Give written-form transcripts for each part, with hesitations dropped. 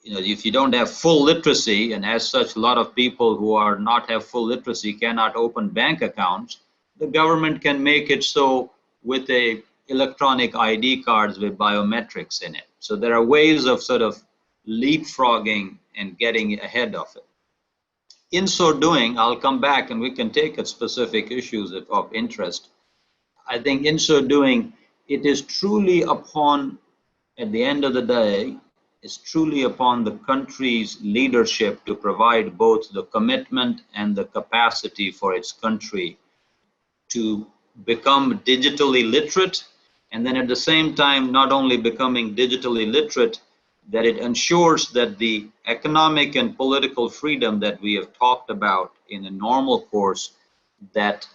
if you don't have full literacy, and as such, a lot of people who are not have full literacy cannot open bank accounts, the government can make it so with a electronic ID cards with biometrics in it. So there are ways of sort of leapfrogging and getting ahead of it. In so doing, I'll come back and we can take at specific issues of interest. I think in so doing, it is truly upon, at the end of the day, it's truly upon the country's leadership to provide both the commitment and the capacity for its country to become digitally literate, and then at the same time, not only becoming digitally literate, that it ensures that the economic and political freedom that we have talked about in a normal course, that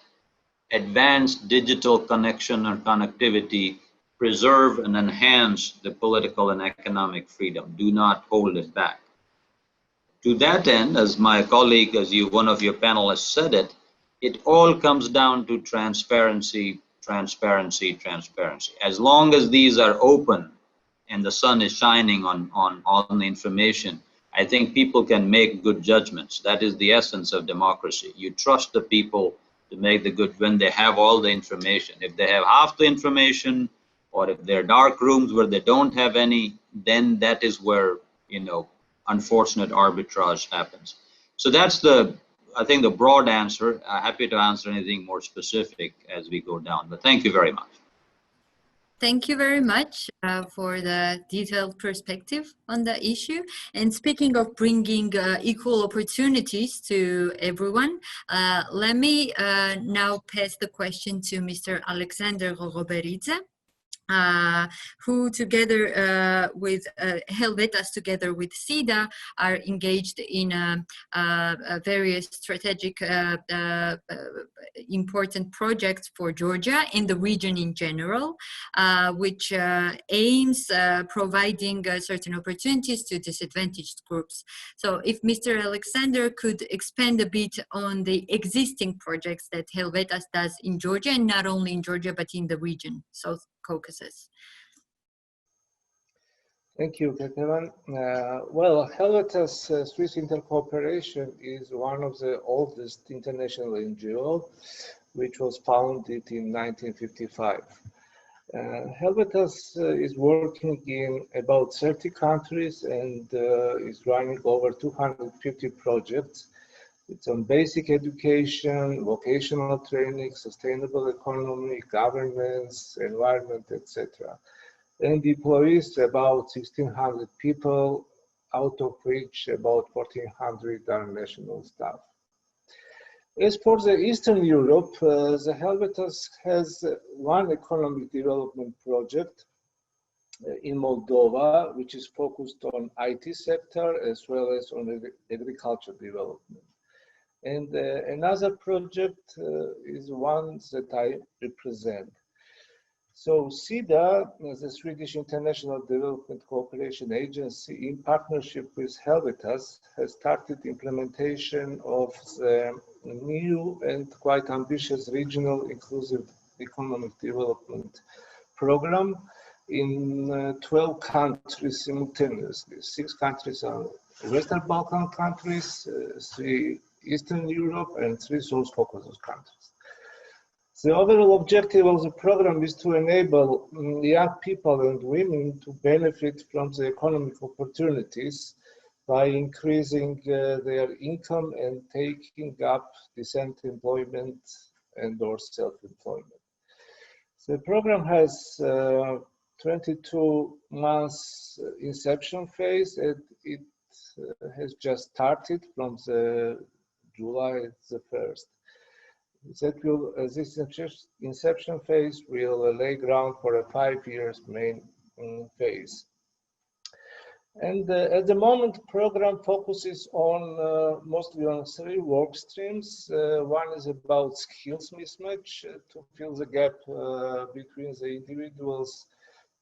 advanced digital connection or connectivity preserve and enhance the political and economic freedom. Do not hold it back. To that end, as my colleague, one of your panelists said it, it all comes down to transparency, transparency, transparency. As long as these are open and the sun is shining on the information, I think people can make good judgments. That is the essence of democracy. You trust the people to make the good when they have all the information. If they have half the information, or if there are dark rooms where they don't have any, then that is where, unfortunate arbitrage happens. So that's I think the broad answer. Happy to answer anything more specific as we go down, but thank you very much. Thank you very much for the detailed perspective on the issue. And speaking of bringing equal opportunities to everyone, let me now pass the question to Mr. Alexander Gogoladze, who together with Helvetas, together with SIDA, are engaged in various strategic important projects for Georgia and the region in general, which aims providing certain opportunities to disadvantaged groups. So if Mr. Alexander could expand a bit on the existing projects that Helvetas does in Georgia, and not only in Georgia, but in the region, South Caucasus. Thank you, Ketevan. Well, Helvetas Swiss Intercooperation is one of the oldest international NGO, which was founded in 1955. Helvetas is working in about 30 countries and is running over 250 projects. It's on basic education, vocational training, sustainable economy, governance, environment, etc. And employs about 1,600 people, out of which about 1,400 are national staff. As for the Eastern Europe, the Helvetas has one economic development project in Moldova, which is focused on IT sector as well as on agriculture development. And another project is one that I represent. So SIDA, the Swedish International Development Cooperation Agency, in partnership with Helvetas, has started implementation of the new and quite ambitious regional inclusive economic development program in 12 countries simultaneously. 6 countries are Western Balkan countries, 3 Eastern Europe, and 3 South Caucasus countries. The overall objective of the program is to enable young people and women to benefit from the economic opportunities by increasing their income and taking up decent employment and or self-employment. The program has 22 months inception phase, and it has just started from the July the 1st. This inception phase will lay ground for a 5 years main phase. And at the moment, the program focuses on mostly on 3 work streams. One is about skills mismatch to fill the gap between the individual's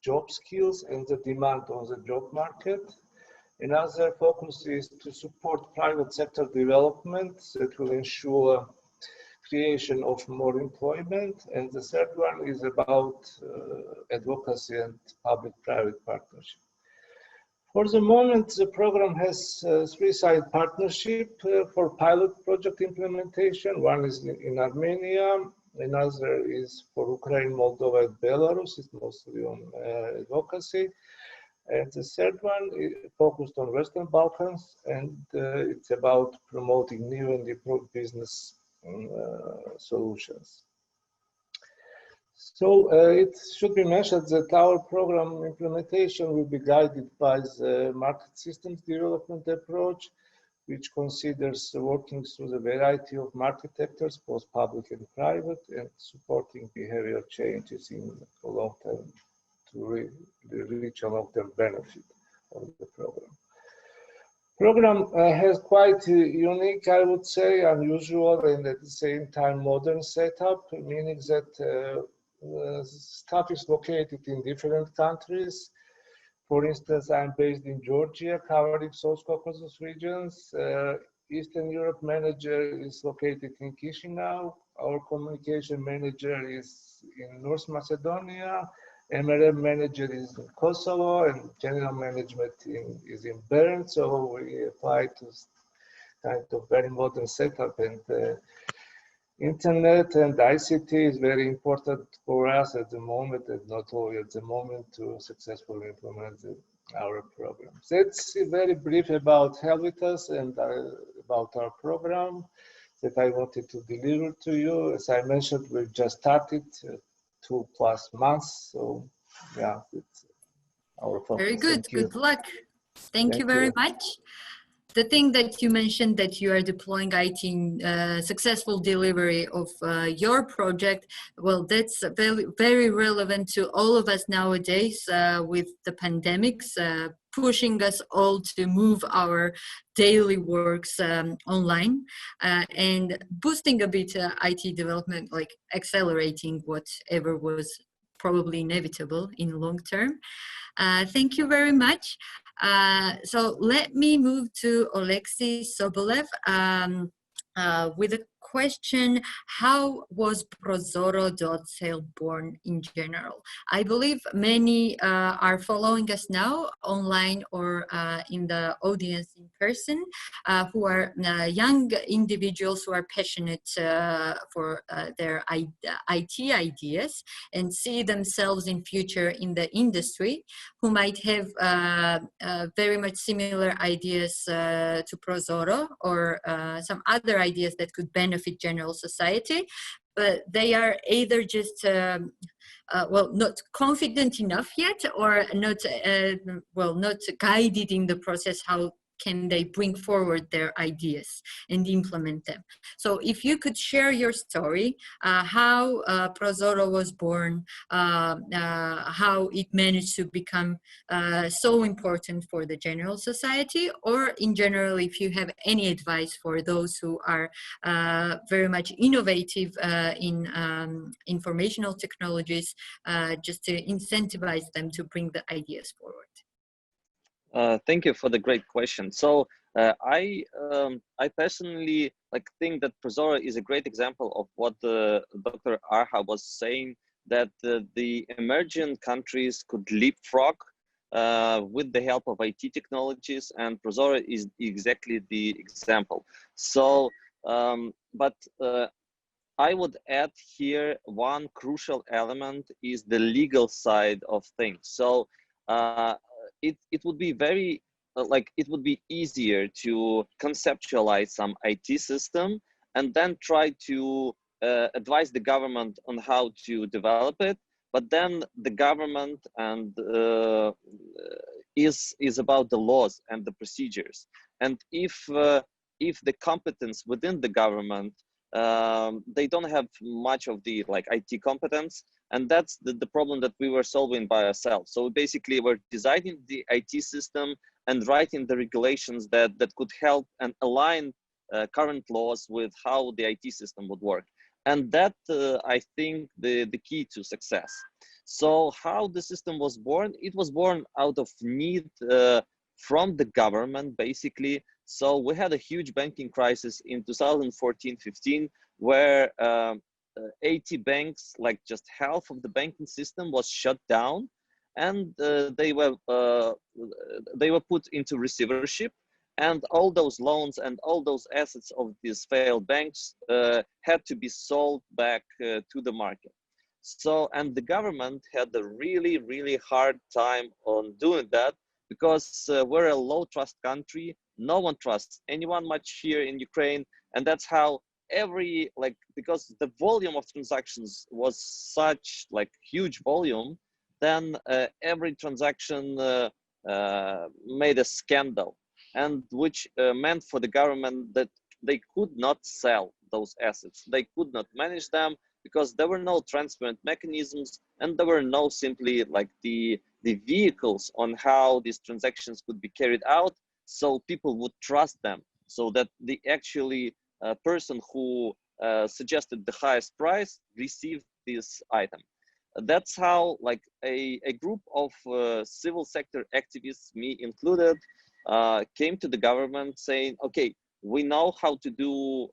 job skills and the demand on the job market. Another focus is to support private sector development that will ensure creation of more employment. And the third one is about advocacy and public-private partnership. For the moment, the program has three-side partnership for pilot project implementation. One is in Armenia, another is for Ukraine, Moldova, and Belarus. It's mostly on advocacy. And the third one is focused on Western Balkans, and it's about promoting new and improved business solutions. So it should be mentioned that our program implementation will be guided by the market systems development approach, which considers working through the variety of market actors, both public and private, and supporting behavior changes in the long term to reach a long-term benefit of the program. Program has quite unique, I would say, unusual, and at the same time modern setup, meaning that staff is located in different countries. For instance, I'm based in Georgia, covering South Caucasus regions. Eastern Europe manager is located in Chisinau. Our communication manager is in North Macedonia. MRM manager is in Kosovo, and general management is in Bern. So we apply to kind of very modern setup, and Internet and ICT is very important for us at the moment, and not only at the moment, to successfully implement our programs. That's very brief about Helvetas and about our program that I wanted to deliver to you. As I mentioned, we've just started 2+ months, so yeah, it's our focus. Very good. Good luck. Thank you very much. The thing that you mentioned, that you are deploying IT in successful delivery of your project, well, that's very, very relevant to all of us nowadays with the pandemics, pushing us all to move our daily works online and boosting a bit IT development, like accelerating whatever was probably inevitable in long term. Thank you very much. So let me move to Oleksiy Sobolev with a question: how was Prozoro.cl born in general? I believe many are following us now online or in the audience in person, who are young individuals who are passionate for their IT ideas and see themselves in future in the industry, who might have very much similar ideas to Prozoro or some other ideas that could benefit general society, but they are either just well, not confident enough yet, or not well, not guided in the process how can they bring forward their ideas and implement them. So if you could share your story, how Prozoro was born, how it managed to become so important for the general society, or in general, if you have any advice for those who are very much innovative in informational technologies, just to incentivize them to bring the ideas forward. Thank you for the great question. So I personally think that Prozoro is a great example of what Dr. Arha was saying, that the emerging countries could leapfrog with the help of IT technologies, and Prozoro is exactly the example. So, but I would add here one crucial element is the legal side of things. So it would be very it would be easier to conceptualize some IT system and then try to advise the government on how to develop it. But then the government and is about the laws and the procedures. And if the competence within the government, they don't have much of the IT competence, and that's the problem that we were solving by ourselves. So basically we're designing the IT system and writing the regulations that could help and align current laws with how the IT system would work. And that, I think, the key to success. So how the system was born? It was born out of need from the government, basically. So we had a huge banking crisis in 2014-15, where 80 banks, like just half of the banking system was shut down. and they were put into receivership, and all those loans and all those assets of these failed banks had to be sold back to the market. So, and the government had a really hard time on doing that, because we're a low trust country. No one trusts anyone much here in Ukraine. And that's how because the volume of transactions was such like huge volume, then every transaction made a scandal, and which meant for the government that they could not sell those assets. They could not manage them, because there were no transparent mechanisms, and there were no simply like the vehicles on how these transactions could be carried out, so people would trust them, so that the actually person who suggested the highest price received this item. That's how like a group of civil sector activists, me included, came to the government saying, okay, we know how to do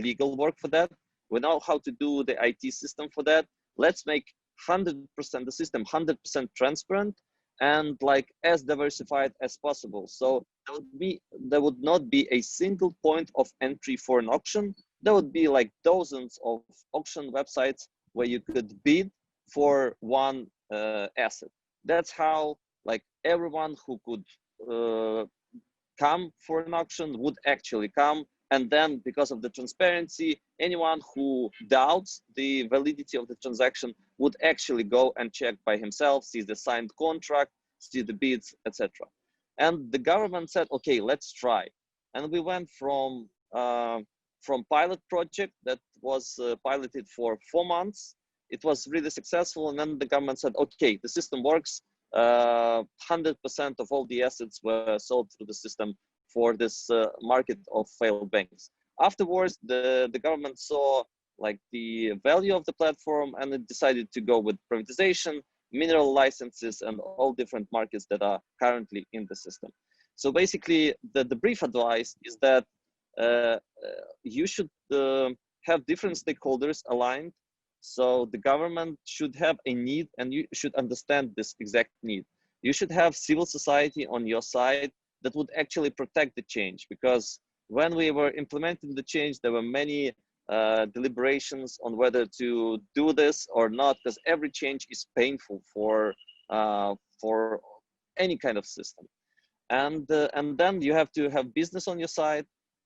legal work for that. We know how to do the IT system for that. Let's make 100% the system 100% transparent and like as diversified as possible. So there would not be a single point of entry for an auction. There would be like dozens of auction websites where you could bid for one asset. That's how like everyone who could come for an auction would actually come. And then because of the transparency, anyone who doubts the validity of the transaction would actually go and check by himself, see the signed contract, see the bids, etc. And the government said, okay, let's try. And we went from pilot project that was piloted for 4 months. It was really successful. And then the government said, okay, the system works. 100% of all the assets were sold through the system for this market of failed banks. Afterwards, the government saw like the value of the platform, and it decided to go with privatization, mineral licenses, and all different markets that are currently in the system. So basically, the brief advice is that you should have different stakeholders aligned. So the government should have a need, and you should understand this exact need. You should have civil society on your side that would actually protect the change, because when we were implementing the change, there were many deliberations on whether to do this or not, because every change is painful for any kind of system. And then you have to have business on your side,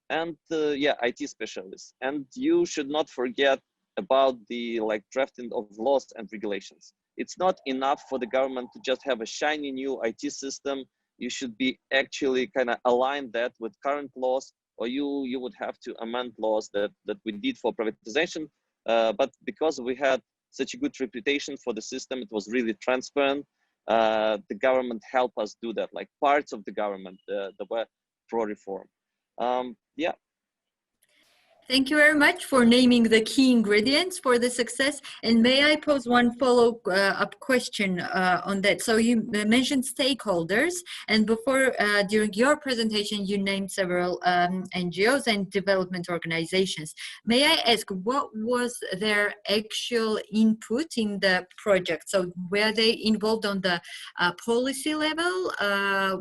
and yeah, IT specialists. And you should not forget about the like drafting of laws and regulations. It's not enough for the government to just have a shiny new IT system. You should be actually kind of align that with current laws, or you would have to amend laws that we did for privatization. But because we had such a good reputation for the system, it was really transparent. The government helped us do that, like parts of the government that were pro-reform. Yeah. Thank you very much for naming the key ingredients for the success. And may I pose one follow-up question on that? So you mentioned stakeholders, and before, during your presentation, you named several NGOs and development organizations. May I ask, what was their actual input in the project? So were they involved on the policy level?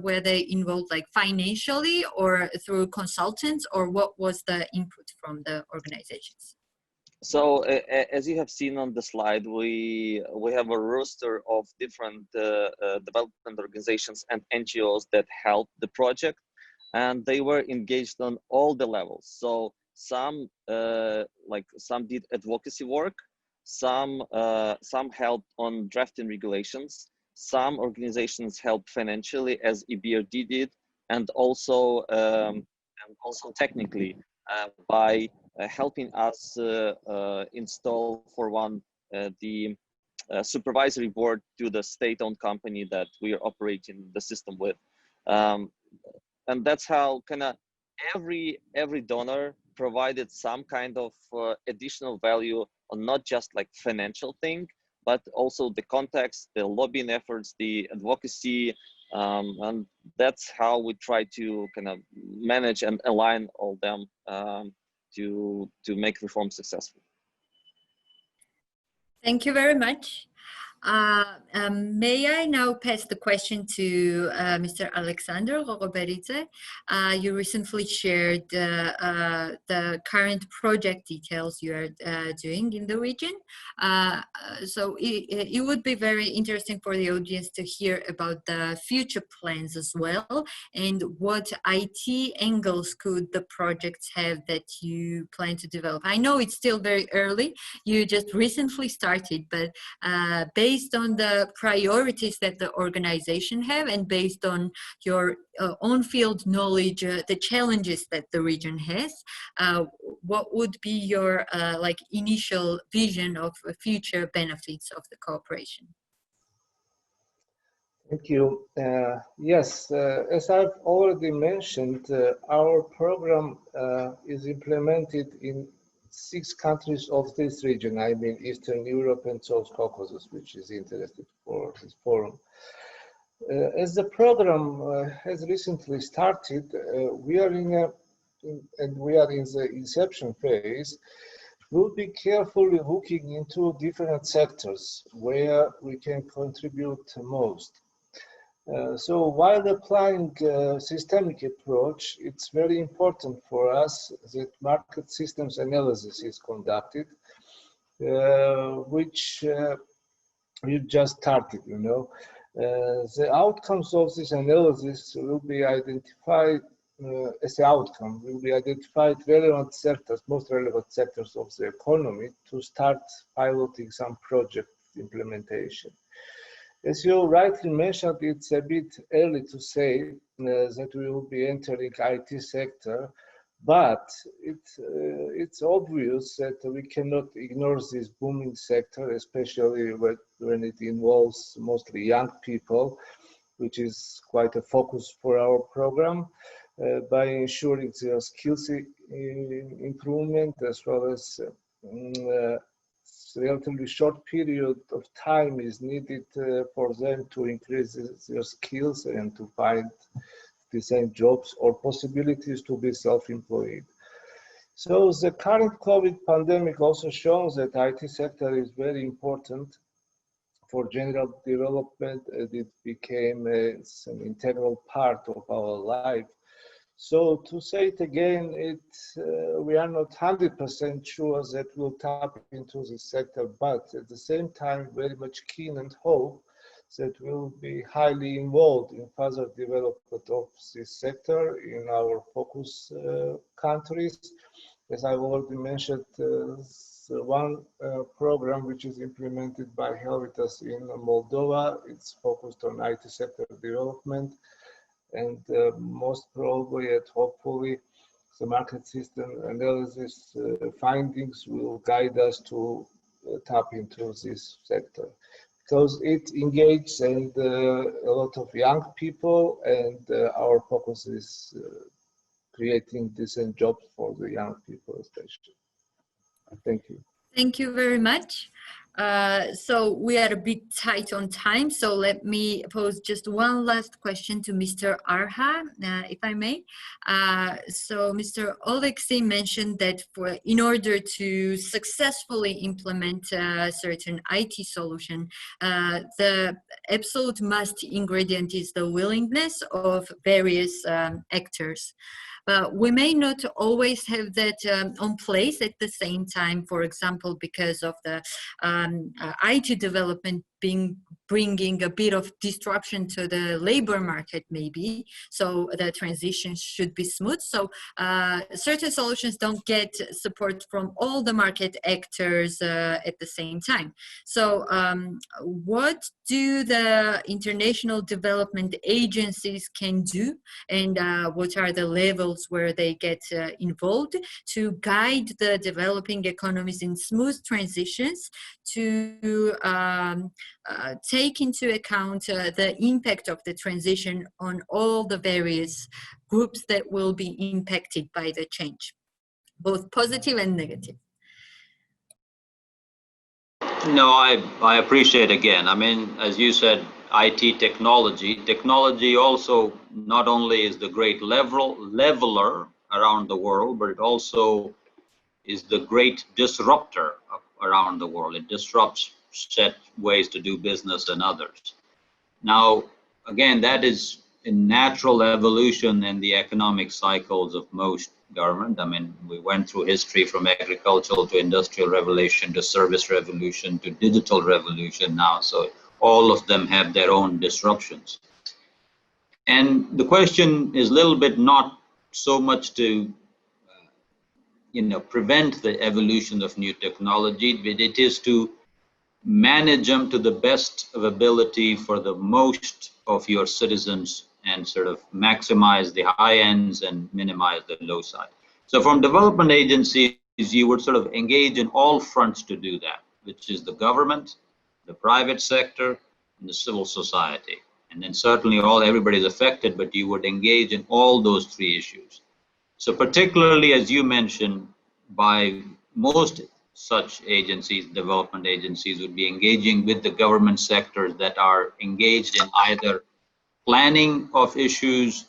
Were they involved like financially or through consultants, or what was the input from the organizations? So as you have seen on the slide, we have a roster of different development organizations and NGOs that helped the project, and they were engaged on all the levels. So some did advocacy work, some helped on drafting regulations, some organizations helped financially, as EBRD did, and also technically by helping us install for one the supervisory board to the state-owned company that we are operating the system with, and that's how kind of every donor provided some kind of additional value on not just like financial thing, but also the context, the lobbying efforts, the advocacy, and that's how we try to kind of manage and align all them to make reform successful. Thank you very much. May I now pass the question to Mr. Alexander Gogoladze? You recently shared the current project details you are doing in the region. So it would be very interesting for the audience to hear about the future plans as well, and what IT angles could the projects have that you plan to develop. I know it's still very early, you just recently started, but based on the priorities that the organization have and based on your own field knowledge, the challenges that the region has, what would be your like initial vision of future benefits of the cooperation? Thank you. Yes, as I've already mentioned, our program is implemented in 6 countries of this region. I mean, Eastern Europe and South Caucasus, which is interested for this forum. As the program has recently started, we are in the inception phase. We'll be carefully looking into different sectors where we can contribute most. So while applying a systemic approach, it's very important for us that market systems analysis is conducted, which we just started, you know. The outcomes of this analysis will be identified as the outcome, will be identified relevant sectors, most relevant sectors of the economy to start piloting some project implementation. As you rightly mentioned, it's a bit early to say that we will be entering IT sector, but it's obvious that we cannot ignore this booming sector, especially when it involves mostly young people, which is quite a focus for our program, by ensuring their skills improvement as well as relatively short period of time is needed for them to increase their skills and to find decent jobs or possibilities to be self-employed. So the current COVID pandemic also shows that IT sector is very important for general development, and it became an integral part of our life. So to say it again, we are not 100% sure that we'll tap into this sector, but at the same time, very much keen and hope that we'll be highly involved in further development of this sector in our focus countries. As I've already mentioned, one program which is implemented by Helvetas in Moldova, it's focused on IT sector development. And most probably and hopefully the market system analysis findings will guide us to tap into this sector, because it engages and a lot of young people, and our focus is creating decent jobs for the young people especially. Thank you. Thank you very much. So we are a bit tight on time, so let me pose just one last question to Mr. Arha, if I may. So Mr. Oleksiy mentioned that in order to successfully implement a certain IT solution, the absolute must ingredient is the willingness of various actors. But we may not always have that on place at the same time, for example, because of the IT development bringing a bit of disruption to the labor market, maybe. So the transition should be smooth. So certain solutions don't get support from all the market actors at the same time. So what do the international development agencies can do, and what are the levels where they get involved to guide the developing economies in smooth transitions to take into account the impact of the transition on all the various groups that will be impacted by the change, both positive and negative? No, I appreciate again. I mean, as you said, IT technology also not only is the great leveler around the world, but it also is the great disruptor around the world. It disrupts set ways to do business than others. Now, again, that is a natural evolution in the economic cycles of most government. I mean, we went through history from agricultural to industrial revolution to service revolution to digital revolution now. So all of them have their own disruptions. And the question is a little bit not so much to prevent the evolution of new technology, but it is to manage them to the best of ability for the most of your citizens and sort of maximize the high ends and minimize the low side. So from development agencies, you would sort of engage in all fronts to do that, which is the government, the private sector, and the civil society. And then certainly everybody's affected, but you would engage in all those three issues. So particularly, as you mentioned, by most such agencies, development agencies, would be engaging with the government sectors that are engaged in either planning of issues,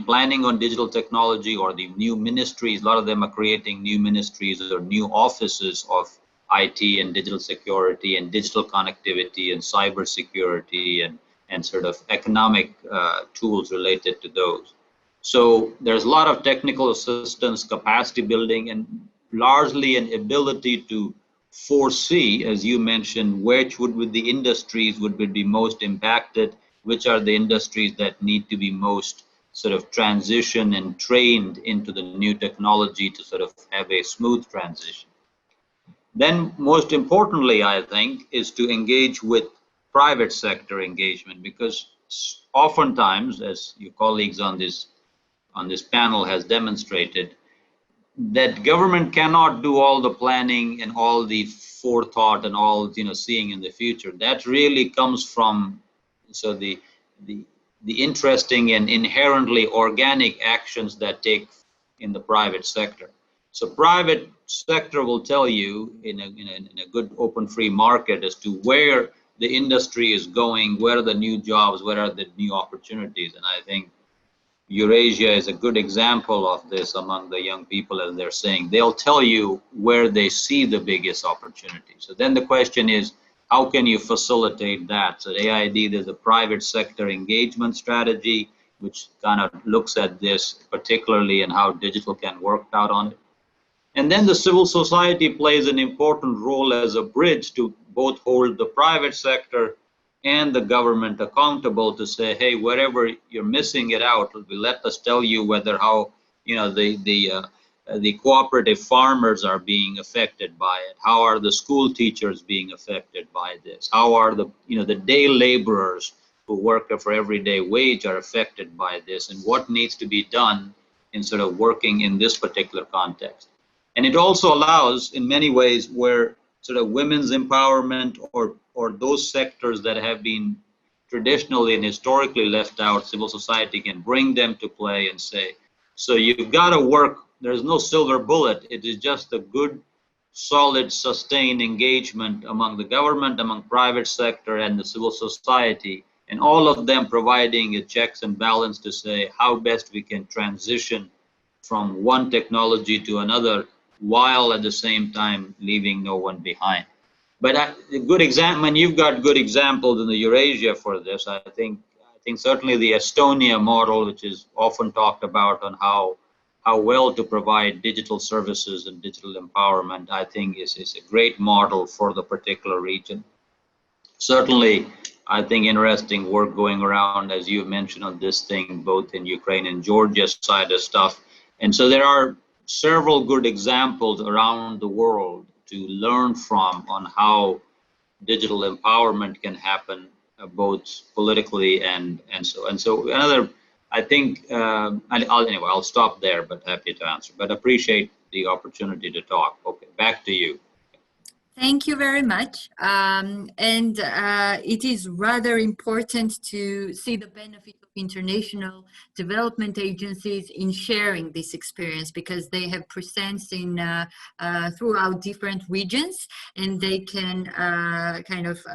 planning on digital technology, or the new ministries. A lot of them are creating new ministries or new offices of IT and digital security and digital connectivity and cyber security and sort of economic tools related to those. So there's a lot of technical assistance, capacity building, and largely an ability to foresee, as you mentioned, which would be the industries would be most impacted, which are the industries that need to be most sort of transition and trained into the new technology to sort of have a smooth transition. Then most importantly, I think, is to engage with private sector engagement, because oftentimes, as your colleagues on this panel has demonstrated, that government cannot do all the planning and all the forethought and all seeing in the future. That really comes from the interesting and inherently organic actions that take in the private sector. So private sector will tell you in a good open free market as to where the industry is going, where are the new jobs, where are the new opportunities. And I think Eurasia is a good example of this among the young people, as they're saying. They'll tell you where they see the biggest opportunities. So then the question is, how can you facilitate that? So at AID, there's a private sector engagement strategy, which kind of looks at this particularly and how digital can work out on it. And then the civil society plays an important role as a bridge to both hold the private sector and the government accountable to say, hey, wherever you're missing it out, let us tell you whether how the cooperative farmers are being affected by it. How are the school teachers being affected by this? How are the the day laborers who work for everyday wage are affected by this? And what needs to be done in sort of working in this particular context? And it also allows, in many ways, where sort of women's empowerment or those sectors that have been traditionally and historically left out, civil society can bring them to play and say, so you've got to work. There's no silver bullet. It is just a good, solid, sustained engagement among the government, among private sector and the civil society, and all of them providing a checks and balance to say how best we can transition from one technology to another, while at the same time leaving no one behind. But a good example, and you've got good examples in the Eurasia for this. I think certainly the Estonia model, which is often talked about on how well to provide digital services and digital empowerment, I think is a great model for the particular region. Certainly, I think interesting work going around, as you mentioned, on this thing, both in Ukraine and Georgia side of stuff. And so there are several good examples around the world to learn from on how digital empowerment can happen, both politically and so. Another, I think, I'll stop there, but happy to answer. But appreciate the opportunity to talk. Okay, back to you. Thank you very much. It is rather important to see the benefit of international development agencies in sharing this experience, because they have presence in throughout different regions, and they can kind of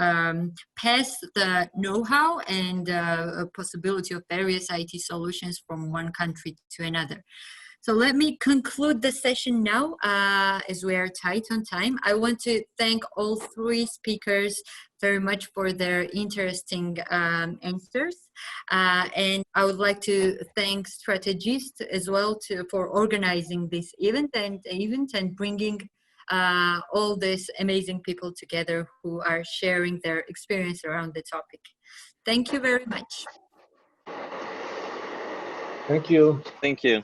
pass the know-how and possibility of various IT solutions from one country to another. So let me conclude the session now, as we are tight on time. I want to thank all three speakers very much for their interesting answers. And I would like to thank strategists as well for organizing this event and bringing all these amazing people together who are sharing their experience around the topic. Thank you very much. Thank you. Thank you.